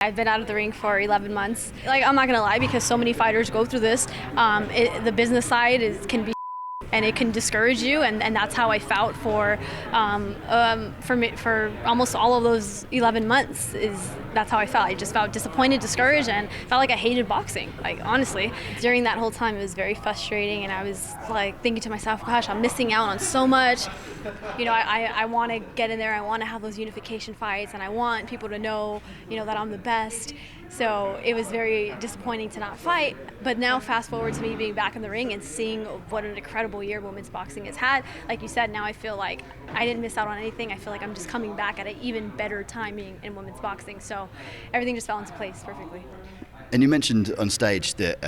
I've been out of the ring for 11 months. Like, I'm not gonna lie, because so many fighters go through this. The business side can be and it can discourage you, and that's how I felt for almost all of those 11 months. That's how I felt. I just felt disappointed, discouraged, and felt like I hated boxing. Like, honestly, during that whole time, it was very frustrating, and I was like thinking to myself, "Gosh, I'm missing out on so much." You know, I want to get in there. I want to have those unification fights, and I want people to know, that I'm the best. So it was very disappointing to not fight. But now, fast forward to me being back in the ring and seeing what an incredible year women's boxing has had. Like you said, now I feel like I didn't miss out on anything. I feel like I'm just coming back at an even better timing in women's boxing. So everything just fell into place perfectly. And you mentioned on stage that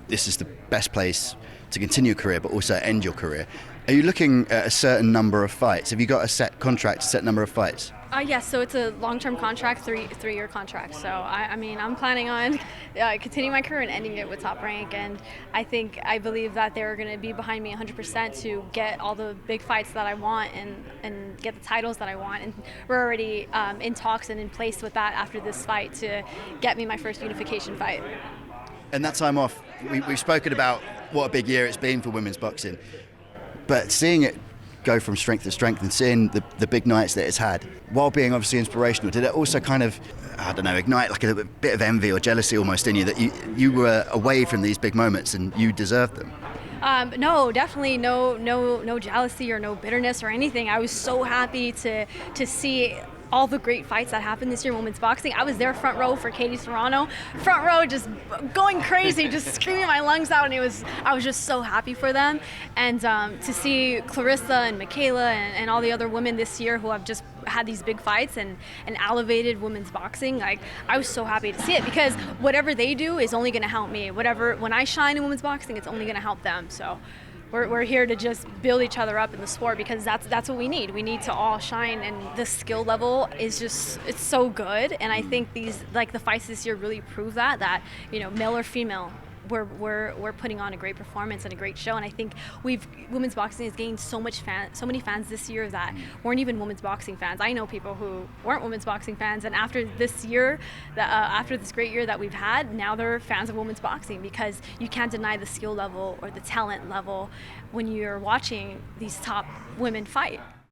this is the best place to continue your career, but also end your career. Are you looking at a certain number of fights? Have you got a set contract, a set number of fights? Yes, so it's a long-term contract, three-year contract. So I'm planning on continuing my career and ending it with Top Rank, and I believe that they're going to be behind me 100% to get all the big fights that I want and get the titles that I want. And we're already in talks and in place with that after this fight to get me my first unification fight. And that time off, we've spoken about what a big year it's been for women's boxing, but seeing it go from strength to strength and seeing the big nights that it's had, while being obviously inspirational, did it also kind of, ignite like a bit of envy or jealousy almost in you that you were away from these big moments and you deserved them? No, definitely no jealousy or no bitterness or anything. I was so happy to see all the great fights that happened this year in women's boxing. I was there front row for Katie Serrano, front row just going crazy, just screaming my lungs out, and I was just so happy for them. And to see Clarissa and Michaela and all the other women this year who have just had these big fights and elevated women's boxing, like, I was so happy to see it, because whatever they do is only going to help me. When I shine in women's boxing, it's only going to help them. So we're here to just build each other up in the sport, because that's what we need. We need to all shine, and the skill level is it's so good. And I think the fights this year really prove that male or female, we're putting on a great performance and a great show. And I think women's boxing has gained so many fans this year that weren't even women's boxing fans. I know people who weren't women's boxing fans, and after this year, after this great year that we've had, now they're fans of women's boxing, because you can't deny the skill level or the talent level when you're watching these top women fight.